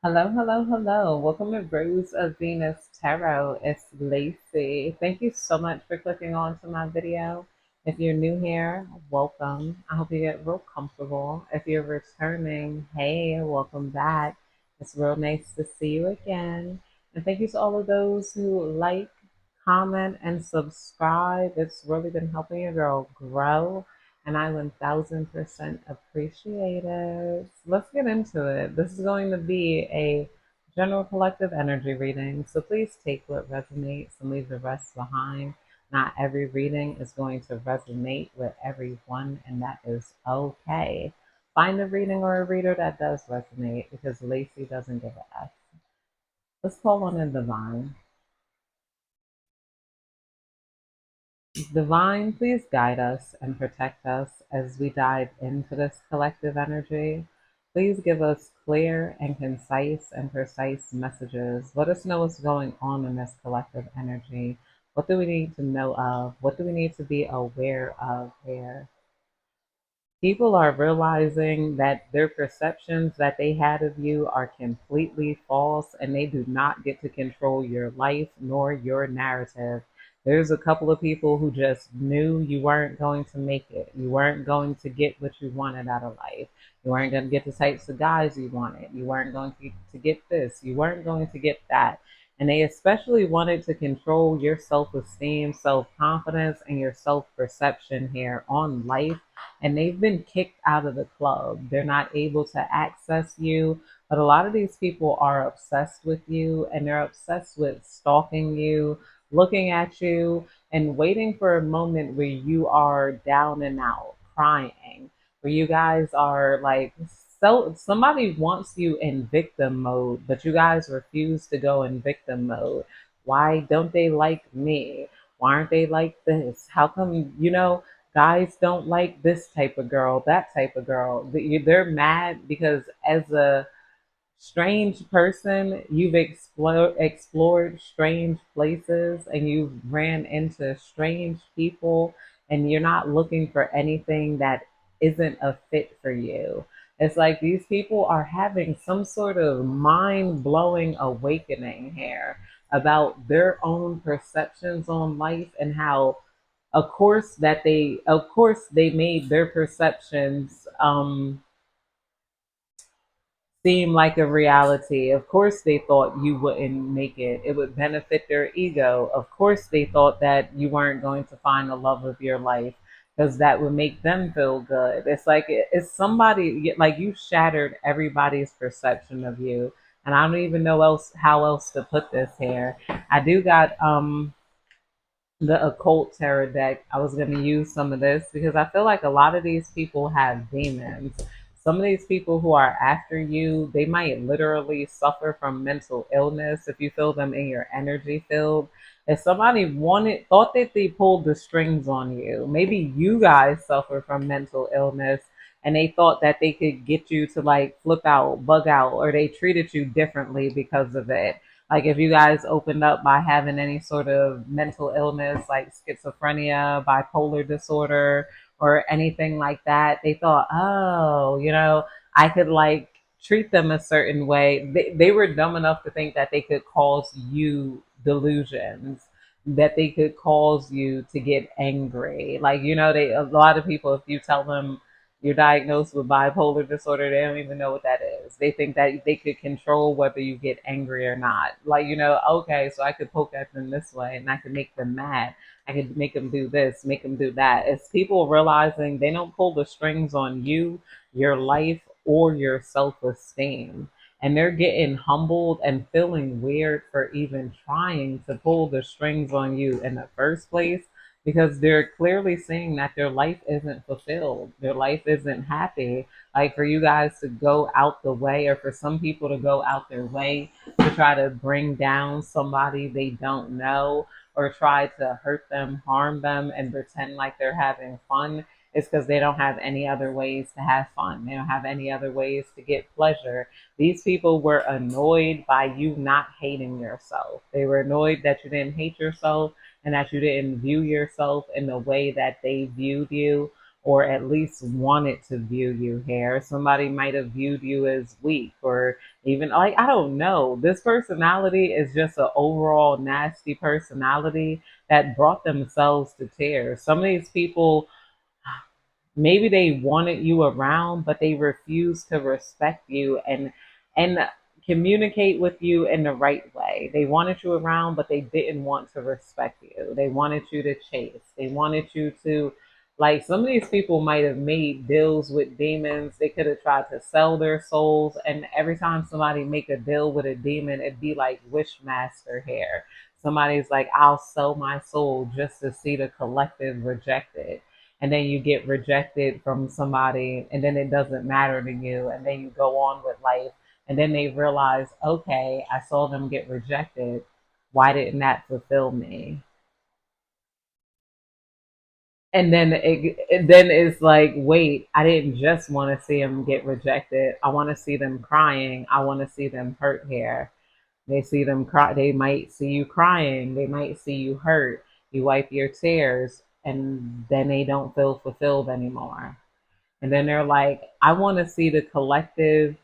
Hello, hello, hello. Welcome to Rose of Venus Tarot. It's Lacey. Thank you so much for clicking on to my video. If you're new here, welcome. I hope you get real comfortable. If you're returning, hey, welcome back. It's real nice to see you again. And thank you to all of those who like, comment, and subscribe. It's really been helping your girl grow and I 1000% appreciate it. Let's get into it. This is going to be a general collective energy reading, so please take what resonates and leave the rest behind. Not every reading is going to resonate with everyone, and that is okay. Find a reading or a reader that does resonate because Lacey doesn't give a F. Let's call on the divine. Divine, please guide us and protect us as we dive into this collective energy. Please give us clear and concise and precise messages. Let us know what's going on in this collective energy. What do we need to know of? What do we need to be aware of here? People are realizing that their perceptions that they had of you are completely false and they do not get to control your life nor your narrative. There's a couple of people who just knew you weren't going to make it. You weren't going to get what you wanted out of life. You weren't going to get the types of guys you wanted. You weren't going to get this. You weren't going to get that. And they especially wanted to control your self esteem, self confidence, and your self perception here on life, and they've been kicked out of the club. They're not able to access you. But a lot of these people are obsessed with you and they're obsessed with stalking you, looking at you, and waiting for a moment where you are down and out, crying, where you guys are like, so somebody wants you in victim mode, but you guys refuse to go in victim mode. Why don't they like me? Why aren't they like this? How come, guys don't like this type of girl, that type of girl? They're mad because as a strange person, you've explored strange places and you've ran into strange people, and you're not looking for anything that isn't a fit for you. It's like these people are having some sort of mind blowing awakening here about their own perceptions on life and how of course they made their perceptions seem like a reality. Of course they thought you wouldn't make it. It would benefit their ego. Of course they thought that you weren't going to find the love of your life because that would make them feel good. It's like it's somebody like you shattered everybody's perception of you. And I don't even know how else to put this here. I do got the occult tarot deck. I was going to use some of this because I feel like a lot of these people have demons. Some of these people who are after you, they might literally suffer from mental illness if you feel them in your energy field. If somebody thought that they pulled the strings on you, maybe you guys suffer from mental illness and they thought that they could get you to like flip out, bug out, or they treated you differently because of it. Like if you guys opened up by having any sort of mental illness like schizophrenia, bipolar disorder, or anything like that, they thought, oh, I could like treat them a certain way. They were dumb enough to think that they could cause you delusions, that they could cause you to get angry. Like, a lot of people, if you tell them you're diagnosed with bipolar disorder, they don't even know what that is. They think that they could control whether you get angry or not. Like, okay, so I could poke at them this way and I could make them mad. I could make them do this, make them do that. It's people realizing they don't pull the strings on you, your life, or your self esteem. And they're getting humbled and feeling weird for even trying to pull the strings on you in the first place because they're clearly seeing that their life isn't fulfilled. Their life isn't happy. Like for you guys to go out the way, or for some people to go out their way to try to bring down somebody they don't know, or try to hurt them, harm them, and pretend like they're having fun, is because they don't have any other ways to have fun. They don't have any other ways to get pleasure. These people were annoyed by you not hating yourself. They were annoyed that you didn't hate yourself and that you didn't view yourself in the way that they viewed you, or at least wanted to view you here. Somebody might have viewed you as weak, or even like, I don't know. This personality is just an overall nasty personality that brought themselves to tears. Some of these people, maybe they wanted you around, but they refused to respect you and communicate with you in the right way. They wanted you around, but they didn't want to respect you. They wanted you to chase. They wanted you to, like, some of these people might have made deals with demons. They could have tried to sell their souls, and every time somebody make a deal with a demon, it'd be like Wishmaster here. Somebody's like, I'll sell my soul just to see the collective reject it, and then you get rejected from somebody, and then it doesn't matter to you, and then you go on with life, and then they realize, okay, I saw them get rejected, why didn't that fulfill me? And then then it's like, wait, I didn't just want to see them get rejected, I want to see them crying, I want to see them hurt here. They see them cry, they might see you crying, they might see you hurt, you wipe your tears, and then they don't feel fulfilled anymore. And then they're like, I want to see the collective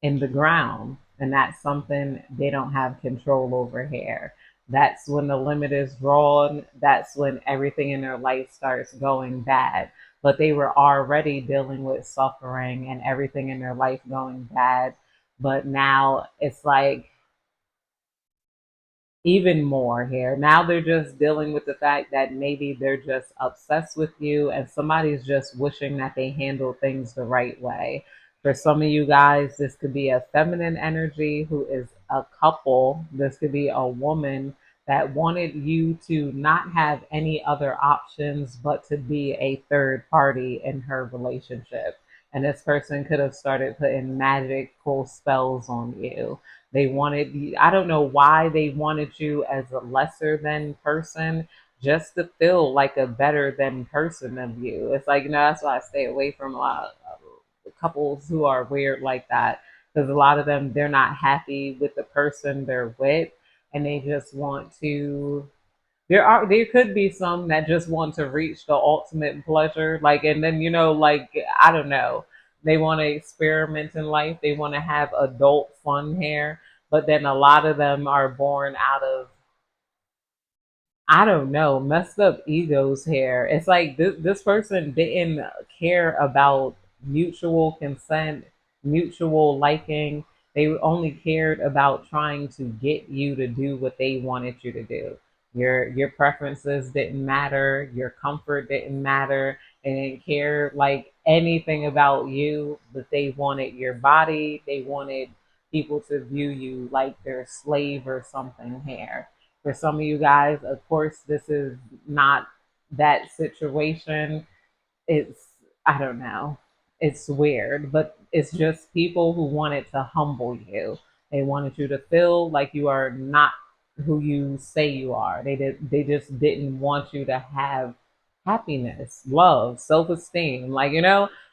in the ground. And that's something they don't have control over here. That's when the limit is drawn. That's when everything in their life starts going bad. But they were already dealing with suffering and everything in their life going bad. But now it's like, even more here. Now they're just dealing with the fact that maybe they're just obsessed with you, and somebody's just wishing that they handle things the right way. For some of you guys, this could be a feminine energy who is a couple. This could be a woman that wanted you to not have any other options but to be a third party in her relationship. And this person could have started putting magical spells on you. They wanted you, I don't know why they wanted you as a lesser than person, just to feel like a better than person of you. It's like, that's why I stay away from a lot of couples who are weird like that. Because a lot of them, they're not happy with the person they're with, and they just want to, there could be some that just want to reach the ultimate pleasure, like, and then like, I don't know, they want to experiment in life, they want to have adult fun here, but then a lot of them are born out of, I don't know, messed up egos here. It's like this person didn't care about mutual consent, mutual liking. They only cared about trying to get you to do what they wanted you to do. Your preferences didn't matter, your comfort didn't matter. They didn't care like anything about you, but they wanted your body. They wanted people to view you like their slave or something here. For some of you guys, of course, this is not that situation. It's, I don't know, it's weird, but it's just people who wanted to humble you. They wanted you to feel like you are not who you say you are. They just didn't want you to have happiness, love, self-esteem, like,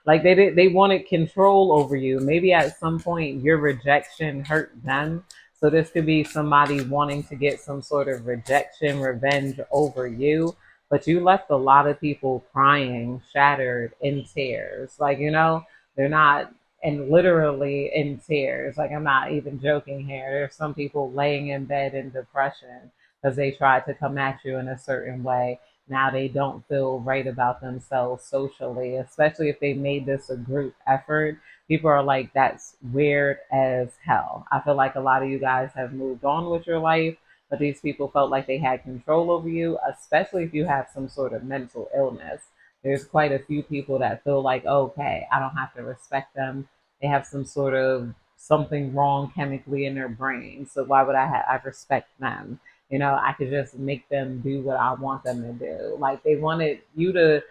like they wanted control over you. Maybe at some point your rejection hurt them. So this could be somebody wanting to get some sort of rejection revenge over you, but you left a lot of people crying, shattered, in tears. Like, they're not, and literally in tears. Like, I'm not even joking here. There's some people laying in bed in depression because they tried to come at you in a certain way. Now they don't feel right about themselves socially, especially if they made this a group effort. People are like, that's weird as hell. I feel like a lot of you guys have moved on with your life, but these people felt like they had control over you, especially if you have some sort of mental illness. There's quite a few people that feel like, okay, I don't have to respect them. They have some sort of something wrong chemically in their brain. So why would I respect them? I could just make them do what I want them to do. Like, they wanted you to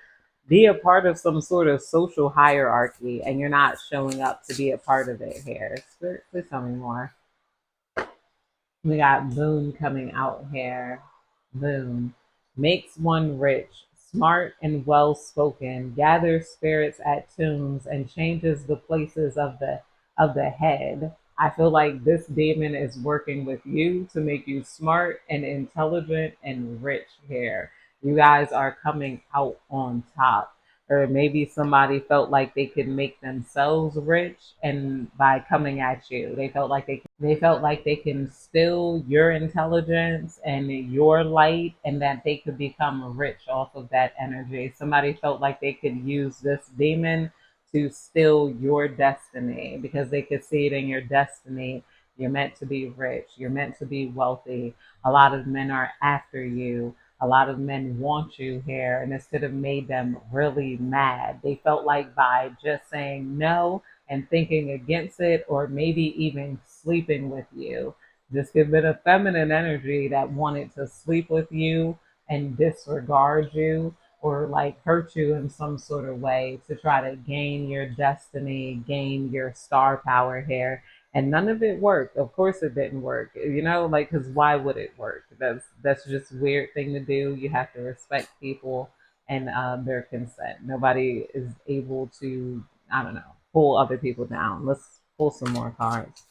be a part of some sort of social hierarchy, and you're not showing up to be a part of it here. Spirit, please tell me more. We got Boone coming out here. Boone makes one rich, smart and well spoken, gathers spirits at tombs, and changes the places of the head. I feel like this demon is working with you to make you smart and intelligent and rich here. You guys are coming out on top. or maybe somebody felt like they could make themselves rich, and by coming at you, they felt like they can steal your intelligence and your light, and that they could become rich off of that energy. Somebody felt like they could use this demon to steal your destiny because they could see it in your destiny. You're meant to be rich, you're meant to be wealthy. A lot of men are after you. A lot of men want you here, and this could have made them really mad. They felt like by just saying no and thinking against it, or maybe even sleeping with you. This could have been a feminine energy that wanted to sleep with you and disregard you, or like hurt you in some sort of way to try to gain your destiny, gain your star power here. And none of it worked. Of course, it didn't work. Like, because why would it work? That's just a weird thing to do. You have to respect people and their consent. Nobody is able to, I don't know, pull other people down. Let's pull some more cards.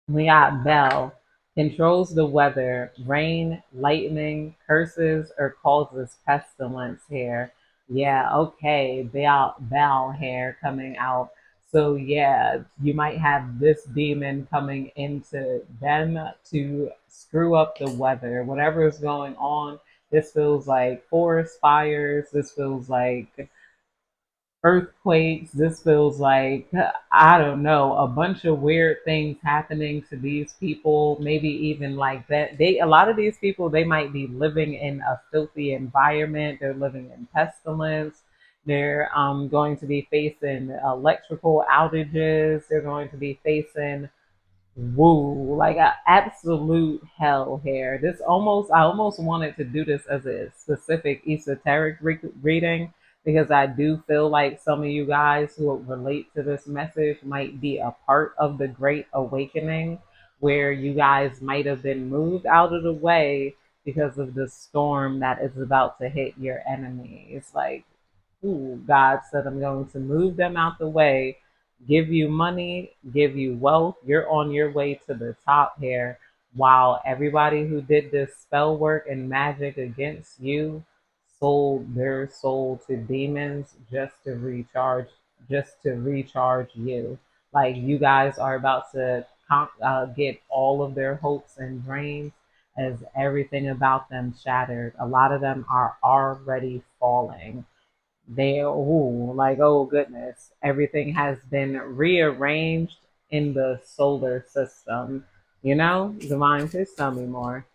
We got Bell, controls the weather, rain, lightning, curses, or causes pestilence here. Yeah, okay, Bell here coming out. So yeah, you might have this demon coming into them to screw up the weather. Whatever is going on, this feels like forest fires. This feels like earthquakes. This feels like, I don't know, a bunch of weird things happening to these people. Maybe even like that. A lot of these people, they might be living in a filthy environment. They're living in pestilence. They're going to be facing electrical outages. They're going to be facing woo, like a absolute hell here. I almost wanted to do this as a specific esoteric reading, because I do feel like some of you guys who relate to this message might be a part of the Great Awakening, where you guys might have been moved out of the way because of the storm that is about to hit your enemy. It's like, ooh, God said, I'm going to move them out the way, give you money, give you wealth. You're on your way to the top here. While everybody who did this spell work and magic against you sold their soul to demons just to recharge you. Like, you guys are about to get all of their hopes and dreams, as everything about them shattered. A lot of them are already falling. They, ooh, like, oh goodness, everything has been rearranged in the solar system. Divine, please tell me more.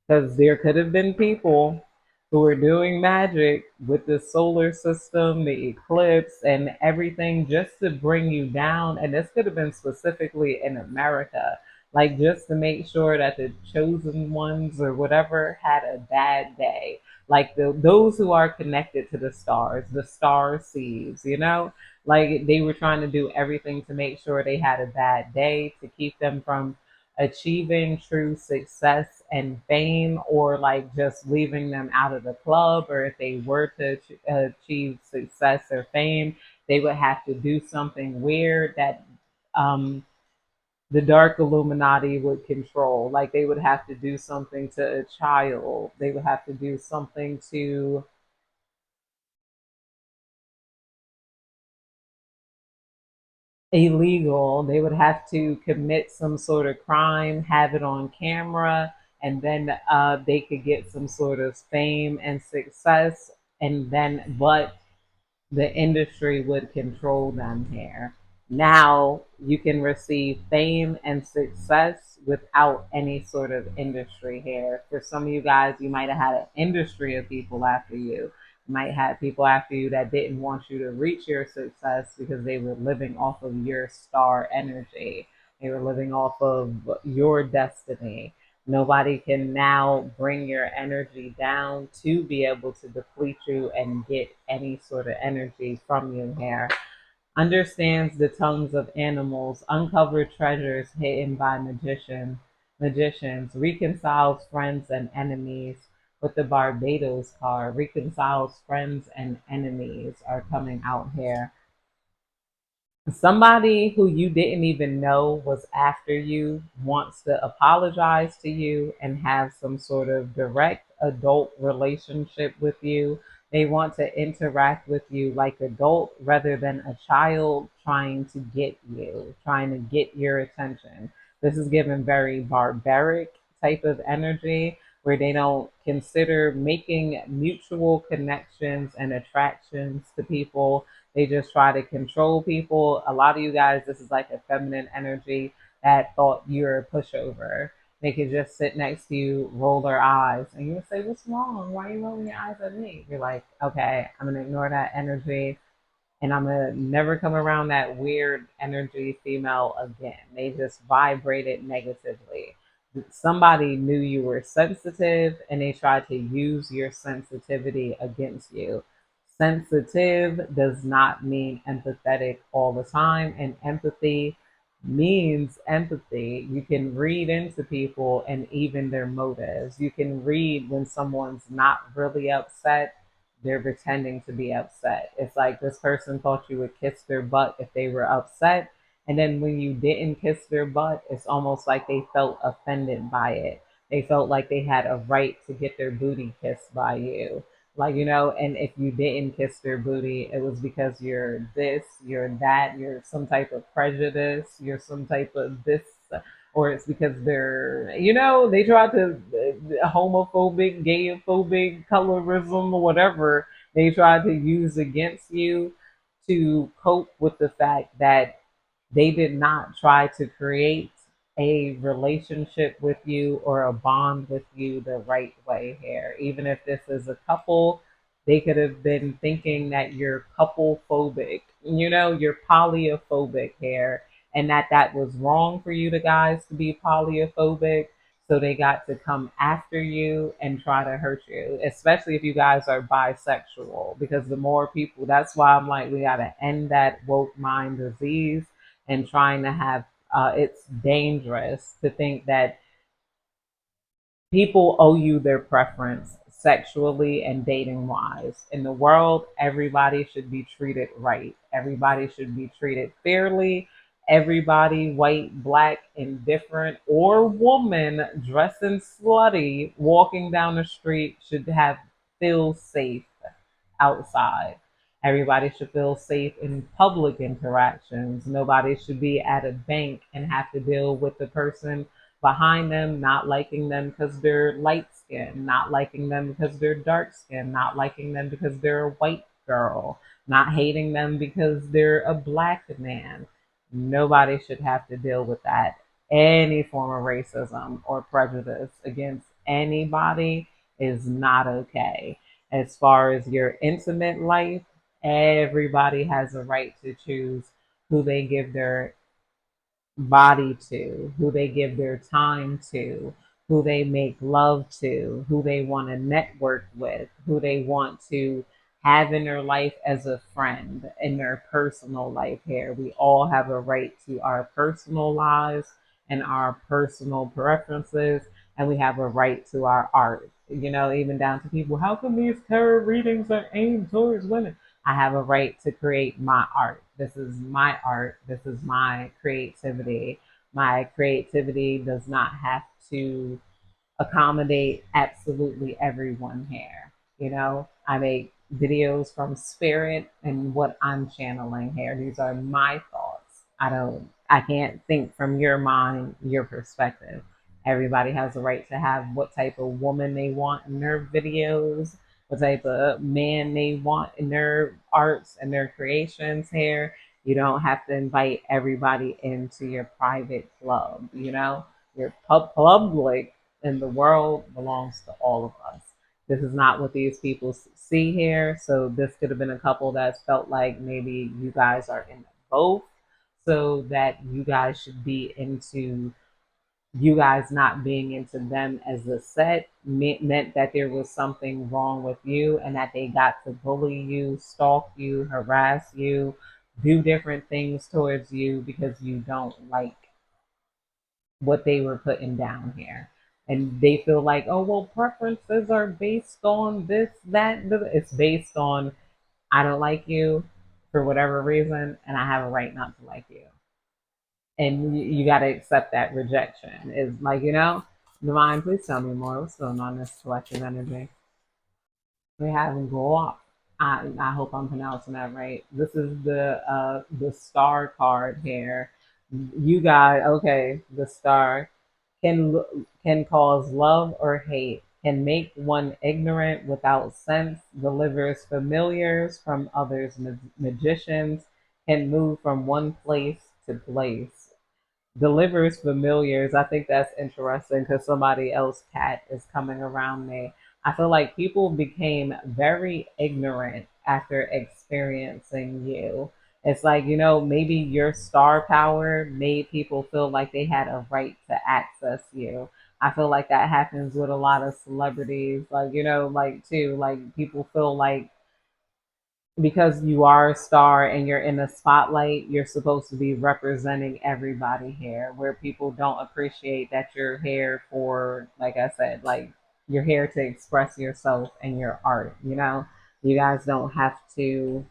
Because there could have been people who were doing magic with the solar system, the eclipse, and everything just to bring you down. And this could have been specifically in America, like just to make sure that the chosen ones or whatever had a bad day. Like those who are connected to the star seeds, like they were trying to do everything to make sure they had a bad day to keep them from achieving true success and fame, or like just leaving them out of the club. Or if they were to achieve success or fame, they would have to do something weird that um, the dark Illuminati would control. Like they would have to do something to a child, they would have to do something to illegal. They would have to commit some sort of crime, have it on camera, and then they could get some sort of fame and success. And then, but the industry would control them here. Now you can receive fame and success without any sort of industry here. For some of you guys, you might have had an industry of people after you. You might have people after you that didn't want you to reach your success because they were living off of your star energy. They were living off of your destiny. Nobody can now bring your energy down to be able to deplete you and get any sort of energy from you here. Understands the tongues of animals, uncover treasures hidden by magicians, reconciles friends and enemies. With the Barbados card, reconciles friends and enemies are coming out here. Somebody who you didn't even know was after you wants to apologize to you and have some sort of direct adult relationship with you. They want to interact with you like adult rather than a child trying to get you, trying to get your attention. This is given very barbaric type of energy where they don't consider making mutual connections and attractions to people. They just try to control people. A lot of you guys, this is like a feminine energy that thought you're a pushover. They could just sit next to you, roll their eyes, and you would say, "What's wrong? Why are you rolling your eyes at me?" You're like, "Okay, I'm gonna ignore that energy, and I'm gonna never come around that weird energy female again." They just vibrated negatively. Somebody knew you were sensitive and they tried to use your sensitivity against you. Sensitive does not mean empathetic all the time, and empathy means empathy. You can read into people and even their motives. You can read when someone's not really upset, they're pretending to be upset. It's like this person thought you would kiss their butt if they were upset. And then when you didn't kiss their butt, it's almost like they felt offended by it. They felt like they had a right to get their booty kissed by you. Like, and if you didn't kiss their booty, it was because you're this, you're that, you're some type of prejudice, you're some type of this, or it's because they're, they try to homophobic, gayophobic, colorism, or whatever they try to use against you to cope with the fact that they did not try to create a relationship with you or a bond with you the right way here. Even if this is a couple, they could have been thinking that you're couple phobic, you're polyophobic here, and that was wrong for you to guys to be polyophobic. So they got to come after you and try to hurt you, especially if you guys are bisexual. Because the more people, that's why I'm like, we got to end that woke mind disease and trying to have, it's dangerous to think that people owe you their preference sexually and dating wise. In the world, everybody should be treated right. Everybody should be treated fairly. Everybody, white, black, indifferent, or woman dressing slutty, walking down the street should have feel safe outside. Everybody should feel safe in public interactions. Nobody should be at a bank and have to deal with the person behind them not liking them because they're light skinned, not liking them because they're dark skinned, not liking them because they're a white girl, not hating them because they're a black man. Nobody should have to deal with that. Any form of racism or prejudice against anybody is not okay. As far as your intimate life, everybody has a right to choose who they give their body to, who they give their time to, who they make love to, who they want to network with, who they want to have in their life as a friend in their personal life here. We all have a right to our personal lives and our personal preferences, and we have a right to our art. Even down to people, how come these tarot readings are aimed towards women? I have a right to create my art. This is my art. This is my creativity. My creativity does not have to accommodate absolutely everyone here. I make videos from spirit and what I'm channeling here. These are my thoughts. I can't think from your mind, your perspective. Everybody has a right to have what type of woman they want in their videos, what type of man they want in their arts and their creations here. You don't have to invite everybody into your private club, your public, and the world belongs to all of us. This is not what these people see here. So this could have been a couple that's felt like maybe you guys are in both, so that you guys should be into you guys not being into them as a set meant that there was something wrong with you and that they got to bully you, stalk you, harass you, do different things towards you because you don't like what they were putting down here. And they feel like, oh, well, preferences are based on this, that. It's based on, I don't like you for whatever reason, and I have a right not to like you. And you got to accept that rejection. Is like, Divine, please tell me more. What's going on in this collective energy? We have Goa. I hope I'm pronouncing that right. This is the star card here. You got okay. The star can cause love or hate. Can make one ignorant without sense. Delivers familiars from others. Magicians can move from one place to place. Delivers familiars. I think that's interesting because somebody else cat is coming around me. I feel like people became very ignorant after experiencing you. It's like, maybe your star power made people feel like they had a right to access you. I feel like that happens with a lot of celebrities. Like, like too, like people feel like because you are a star and you're in the spotlight, you're supposed to be representing everybody here, where people don't appreciate that you're here for, like I said, like you're here to express yourself and your art, You guys don't have to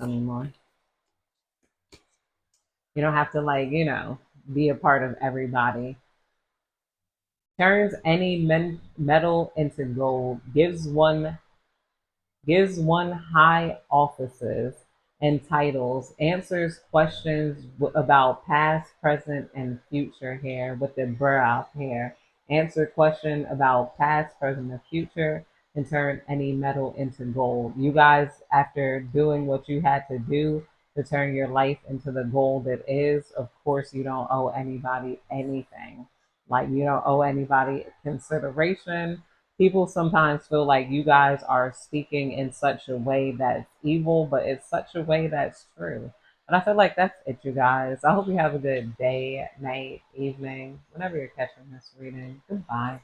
anymore. You don't have to like, be a part of everybody. Turns any metal into gold, gives one high offices and titles, answers questions about past, present, and future here with the brow here. Answer question about past, present, and future, and turn any metal into gold. You guys, after doing what you had to do to turn your life into the gold it is, of course, you don't owe anybody anything. Like, you don't owe anybody consideration. People sometimes feel like you guys are speaking in such a way that's evil, but it's such a way that's true. And I feel like that's it, you guys. I hope you have a good day, night, evening, whenever you're catching this reading. Goodbye.